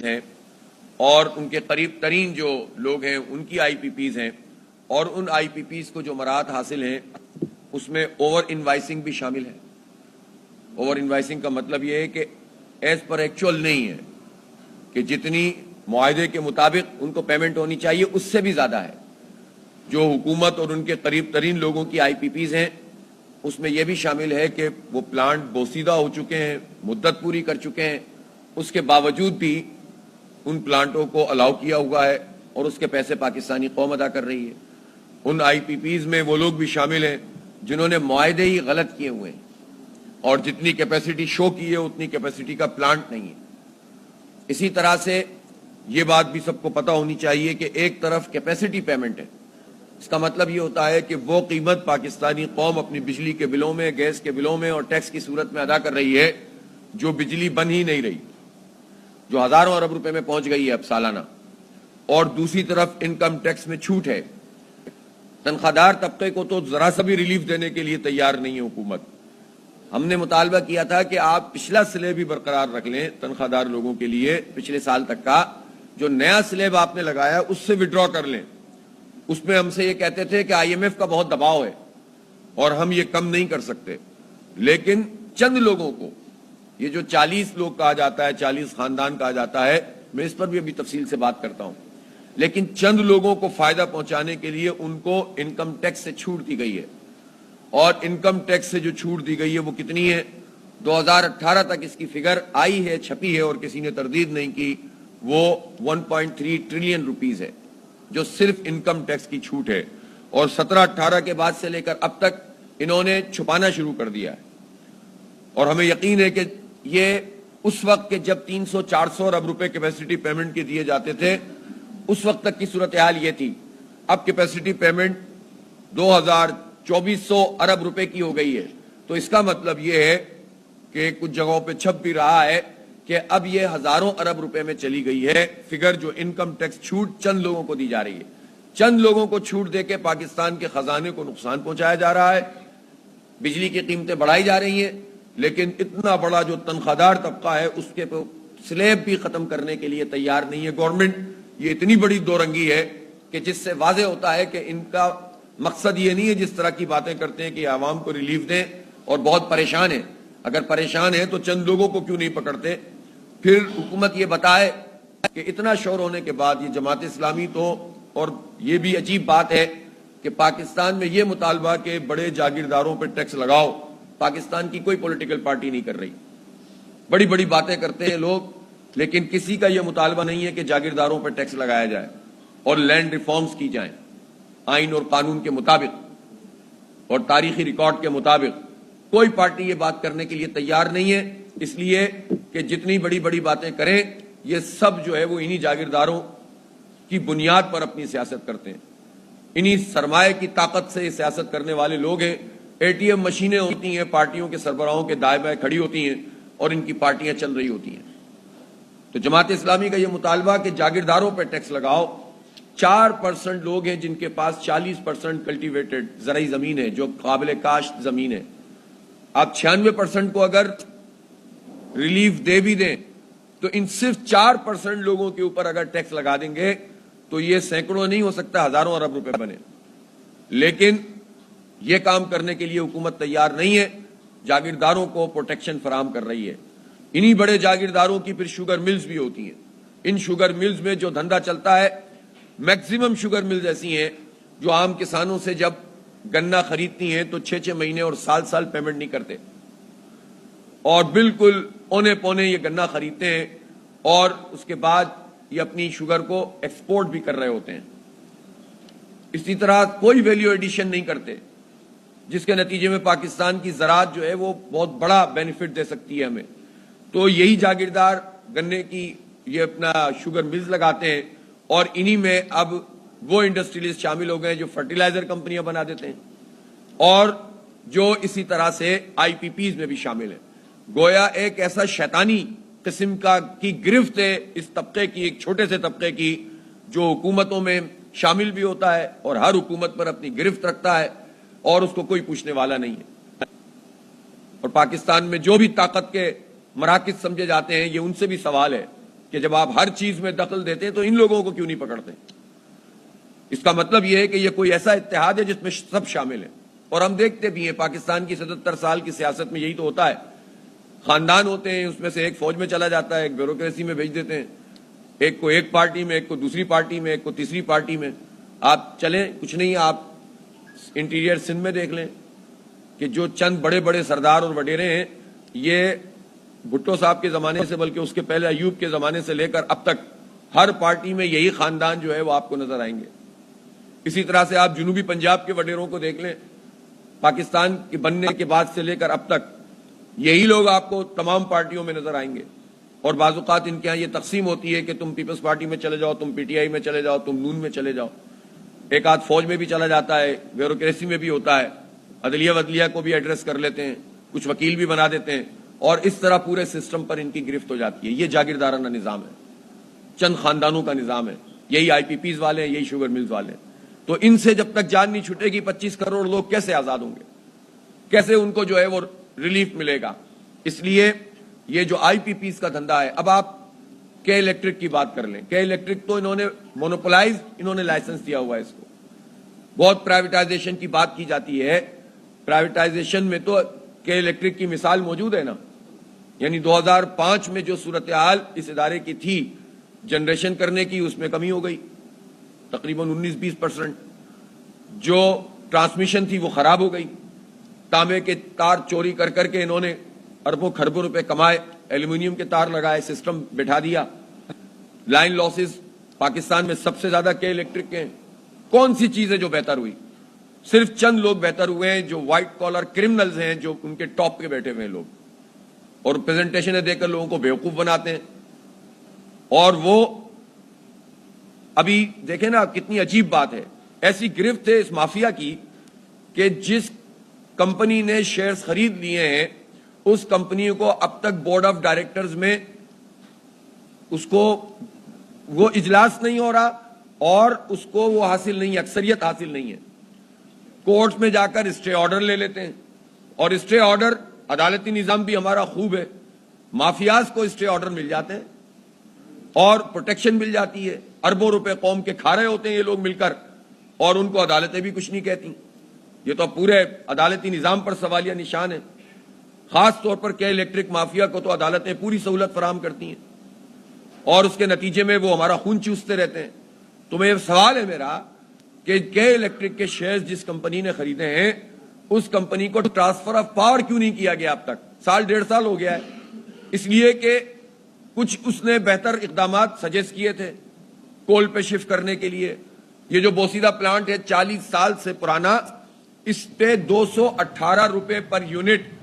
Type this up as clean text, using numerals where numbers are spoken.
ہیں اور ان کے قریب ترین جو لوگ ہیں ان کی آئی پی پیز ہیں، اور ان آئی پی پیز کو جو مراحت حاصل ہیں اس میں اوور انوائسنگ بھی شامل ہے۔ اوور انوائسنگ کا مطلب یہ ہے کہ ایز پر ایکچوئل نہیں ہے، کہ جتنی معاہدے کے مطابق ان کو پیمنٹ ہونی چاہیے اس سے بھی زیادہ ہے۔ جو حکومت اور ان کے قریب ترین لوگوں کی آئی پی پیز ہیں اس میں یہ بھی شامل ہے کہ وہ پلانٹ بوسیدہ ہو چکے ہیں، مدت پوری کر چکے ہیں، اس کے باوجود بھی ان پلانٹوں کو الاؤ کیا ہوا ہے اور اس کے پیسے پاکستانی قوم ادا کر رہی ہے۔ ان آئی پی پیز میں وہ لوگ بھی شامل ہیں جنہوں نے معاہدے ہی غلط کیے ہوئے ہیں اور جتنی کیپیسٹی شو کی ہے اتنی کیپیسٹی کا پلانٹ نہیں ہے۔ اسی طرح سے یہ بات بھی سب کو پتہ ہونی چاہیے کہ ایک طرف کیپیسٹی پیمنٹ ہے، اس کا مطلب یہ ہوتا ہے کہ وہ قیمت پاکستانی قوم اپنی بجلی کے بلوں میں، گیس کے بلوں میں اور ٹیکس کی صورت میں ادا کر رہی ہے جو بجلی بن ہی نہیں رہی، جو ہزاروں ارب روپے میں پہنچ گئی ہے اب سالانہ۔ اور دوسری طرف انکم ٹیکس میں چھوٹ ہے۔ تنخواہ دار طبقے کو تو ذرا سا بھی ریلیف دینے کے لیے تیار نہیں ہے حکومت۔ ہم نے مطالبہ کیا تھا کہ آپ پچھلا سلیب بھی برقرار رکھ لیں تنخواہ دار لوگوں کے لیے، پچھلے سال تک کا جو نیا سلیب آپ نے لگایا اس سے وڈرا کر لیں۔ اس میں ہم سے یہ کہتے تھے کہ آئی ایم ایف کا بہت دباؤ ہے اور ہم یہ کم نہیں کر سکتے، لیکن چند لوگوں کو، یہ جو 40 لوگ کہا جاتا ہے، 40 خاندان کہا جاتا ہے، میں اس پر بھی ابھی تفصیل سے بات کرتا ہوں، لیکن چند لوگوں کو فائدہ پہنچانے کے لیے ان کو انکم ٹیکس سے چھوٹ دی گئی ہے۔ اور انکم ٹیکس سے جو چھوٹ دی گئی ہے وہ کتنی ہے؟ 2018 تک اس کی فگر آئی ہے، چھپی ہے اور کسی نے تردید نہیں کی، وہ 1.3 ٹریلین روپیز ہے جو صرف انکم ٹیکس کی چھوٹ ہے، اور 17-18 کے بعد سے لے کر اب تک انہوں نے چھپانا شروع کر دیا ہے۔ اور ہمیں یقین ہے کہ یہ اس وقت کے جب 300-400 ارب روپے کیپیسٹی پیمنٹ کے دیے جاتے تھے اس وقت تک کی صورتحال یہ تھی۔ اب کیپیسٹی پیمنٹ 2400 ارب روپے کی ہو گئی ہے، تو اس کا مطلب یہ ہے کہ کچھ جگہوں پہ چھپ بھی رہا ہے کہ اب یہ ہزاروں ارب روپے میں چلی گئی ہے فگر، جو انکم ٹیکس چھوٹ چند لوگوں کو دی جا رہی ہے۔ چند لوگوں کو چھوٹ دے کے پاکستان کے خزانے کو نقصان پہنچایا جا رہا ہے، بجلی کی قیمتیں بڑھائی جا رہی ہیں، لیکن اتنا بڑا جو تنخواہ دار طبقہ ہے اس کے سلیب بھی ختم کرنے کے لیے تیار نہیں ہے گورنمنٹ۔ یہ اتنی بڑی دو رنگی ہے کہ جس سے واضح ہوتا ہے کہ ان کا مقصد یہ نہیں ہے جس طرح کی باتیں کرتے ہیں کہ عوام کو ریلیف دیں اور بہت پریشان ہیں۔ اگر پریشان ہیں تو چند لوگوں کو کیوں نہیں پکڑتے؟ پھر حکومت یہ بتائے کہ اتنا شور ہونے کے بعد یہ جماعت اسلامی تو، اور یہ بھی عجیب بات ہے کہ پاکستان میں یہ مطالبہ کہ بڑے جاگیرداروں پہ ٹیکس لگاؤ، پاکستان کی کوئی پولیٹیکل پارٹی نہیں کر رہی۔ بڑی بڑی باتیں کرتے ہیں لوگ، لیکن کسی کا یہ مطالبہ نہیں ہے کہ جاگیرداروں پہ ٹیکس لگایا جائے اور لینڈ ریفارمز کی جائیں آئین اور قانون کے مطابق اور تاریخی ریکارڈ کے مطابق۔ کوئی پارٹی یہ بات کرنے کے لیے تیار نہیں ہے، اس لیے کہ جتنی بڑی بڑی باتیں کریں یہ سب جو ہے وہ انہی جاگیرداروں کی بنیاد پر اپنی سیاست کرتے ہیں، انہی سرمایہ کی طاقت سے یہ سیاست کرنے والے لوگ ہیں۔ اے ٹی ایم مشینیں ہوتی ہیں پارٹیوں کے سربراہوں کے دائیں بائیں کھڑی ہوتی ہیں اور ان کی پارٹیاں چل رہی ہوتی ہیں۔ تو جماعت اسلامی کا یہ مطالبہ کہ جاگیرداروں پہ ٹیکس لگاؤ۔ 4% لوگ ہیں جن کے پاس 40% کلٹیویٹڈ زرعی زمین ہے، جو قابل کاشت زمین ہے۔ آپ 96% کو اگر ریلیف دے بھی دیں تو ان صرف 4% لوگوں کے اوپر اگر ٹیکس لگا دیں گے تو یہ سینکڑوں نہیں ہو سکتا، ہزاروں ارب روپے بنے۔ لیکن یہ کام کرنے کے لیے حکومت تیار نہیں ہے، جاگیرداروں کو پروٹیکشن فراہم کر رہی ہے۔ انہی بڑے جاگیرداروں کی پھر شوگر ملز بھی ہوتی ہیں۔ ان شوگر ملز میں جو دھندا چلتا ہے، میکسیمم شوگر ملز ایسی ہیں جو عام کسانوں سے جب گنا خریدتی ہیں تو 6 مہینے اور سال پیمنٹ نہیں کرتے، اور بالکل اونے پونے یہ گنا خریدتے ہیں اور اس کے بعد یہ اپنی شوگر کو ایکسپورٹ بھی کر رہے ہوتے ہیں۔ اسی طرح کوئی ویلیو ایڈیشن نہیں کرتے، جس کے نتیجے میں پاکستان کی زراعت جو ہے وہ بہت بڑا بینیفٹ دے سکتی ہے ہمیں۔ تو یہی جاگیردار گنے کی یہ اپنا شوگر ملز لگاتے ہیں، اور انہی میں اب وہ انڈسٹریلسٹ شامل ہو گئے جو فرٹیلائزر کمپنیاں بنا دیتے ہیں، اور جو اسی طرح سے آئی پی پیز میں بھی شامل ہیں۔ گویا ایک ایسا شیطانی قسم کی گرفت ہے اس طبقے کی، ایک چھوٹے سے طبقے کی، جو حکومتوں میں شامل بھی ہوتا ہے اور ہر حکومت پر اپنی گرفت رکھتا ہے اور اس کو کوئی پوچھنے والا نہیں ہے۔ اور پاکستان میں جو بھی طاقت کے مراکز سمجھے جاتے ہیں، یہ ان سے بھی سوال ہے کہ جب آپ ہر چیز میں دخل دیتے ہیں تو ان لوگوں کو کیوں نہیں پکڑتے؟ اس کا مطلب یہ ہے کہ یہ کوئی ایسا اتحاد ہے جس میں سب شامل ہیں. اور ہم دیکھتے بھی ہیں پاکستان کی 77 سال کی سیاست میں یہی تو ہوتا ہے. خاندان ہوتے ہیں, اس میں سے ایک فوج میں چلا جاتا ہے, ایک بیوروکریسی میں بھیج دیتے ہیں, ایک کو ایک پارٹی میں, ایک کو دوسری پارٹی میں, ایک کو تیسری پارٹی میں. آپ چلیں, کچھ نہیں, آپ انٹیریئر سندھ میں دیکھ لیں کہ جو چند بڑے بڑے سردار اور وڈیرے ہیں, یہ بھٹو صاحب کے زمانے سے, بلکہ اس کے پہلے ایوب کے زمانے سے لے کر اب تک ہر پارٹی میں یہی خاندان جو ہے وہ آپ کو نظر آئیں گے. اسی طرح سے آپ جنوبی پنجاب کے وڈیروں کو دیکھ لیں, پاکستان کے بننے کے بعد سے لے کر اب تک یہی لوگ آپ کو تمام پارٹیوں میں نظر آئیں گے. اور بعض اوقات ان کے یہاں یہ تقسیم ہوتی ہے کہ تم پیپلز پارٹی میں چلے جاؤ, تم پی ٹی آئی میں چلے جاؤ, تم نون میں چلے جاؤ. ایک آدھ فوج میں بھی چلا جاتا ہے, بیوروکریسی میں بھی ہوتا ہے, عدلیہ کو بھی ایڈریس کر لیتے ہیں, کچھ وکیل بھی بنا دیتے ہیں, اور اس طرح پورے سسٹم پر ان کی گرفت ہو جاتی ہے. یہ جاگیردارانہ نظام ہے, چند خاندانوں کا نظام ہے. یہی آئی پی پیز والے ہیں, یہی شوگر ملز والے ہیں. تو ان سے جب تک جان نہیں چھٹے گی 25 کروڑ لوگ کیسے آزاد ہوں گے, کیسے ان کو جو ہے وہ ریلیف ملے گا؟ اس لیے یہ جو آئی پی پیز کا دھندا ہے. اب آپ کے الیکٹرک کی بات کر لیں. کے الیکٹرک تو انہوں نے مونوپولائز, انہوں نے لائسنس دیا ہوا ہے اس کو. بہت پرائیویٹائزیشن کی بات کی جاتی ہے. پرائیویٹائزیشن میں تو کے الیکٹرک کی مثال موجود ہے نا. یعنی 2005 میں جو صورتحال اس ادارے کی تھی جنریشن کرنے کی, اس میں کمی ہو گئی تقریباً 19-20%. جو ٹرانسمیشن تھی وہ خراب ہو گئی. تانبے کے تار چوری کر کر کے انہوں نے اربوں خربوں روپے کمائے, ایلومینیم کے تار لگائے, سسٹم بٹھا دیا. لائن لاسز پاکستان میں سب سے زیادہ کے الیکٹرک کے ہیں. کون سی چیز ہے جو بہتر ہوئی؟ صرف چند لوگ بہتر ہوئے ہیں جو وائٹ کالر کرمنلز ہیں, جو ان کے ٹاپ پہ بیٹھے ہوئے ہیں لوگ, اور پریزنٹیشنیں دے کر لوگوں کو بیوقوف بناتے ہیں. اور وہ ابھی دیکھیں نا, کتنی عجیب بات ہے, ایسی گرفت ہے اس مافیا کی کہ جس کمپنی نے شیئرز خرید لیے ہیں اس کمپنی کو اب تک بورڈ آف ڈائریکٹرز میں اس کو وہ اجلاس نہیں ہو رہا, اور اس کو وہ حاصل نہیں ہے, اکثریت حاصل نہیں ہے. کورٹ میں جا کر اسٹے آرڈر لے لیتے ہیں, اور اسٹے آرڈر, عدالتی نظام بھی ہمارا خوب ہے, مافیاز کو اسٹے آرڈر مل جاتے ہیں اور پروٹیکشن مل جاتی ہے. اربوں روپے قوم کے کھا رہے ہوتے ہیں یہ لوگ مل کر, اور ان کو عدالتیں بھی کچھ نہیں کہتی. یہ تو پورے عدالتی نظام پر سوالیہ نشان ہے. خاص طور پر کے الیکٹرک مافیا کو تو عدالتیں پوری سہولت فراہم کرتی ہیں, اور اس کے نتیجے میں وہ ہمارا خون چوستے رہتے ہیں. تو میں سوال ہے میرا کہ کے الیکٹرک کے شیئرز جس کمپنی نے خریدے ہیں اس کمپنی کو ٹرانسفر آف پاور کیوں نہیں کیا گیا اب تک؟ 1.5 ہو گیا ہے. اس لیے کہ کچھ اس نے بہتر اقدامات سجیسٹ کیے تھے کول پہ شفٹ کرنے کے لیے. یہ جو بوسیدہ پلانٹ ہے 40 سال سے پرانا, اس پہ 218 روپے پر یونٹ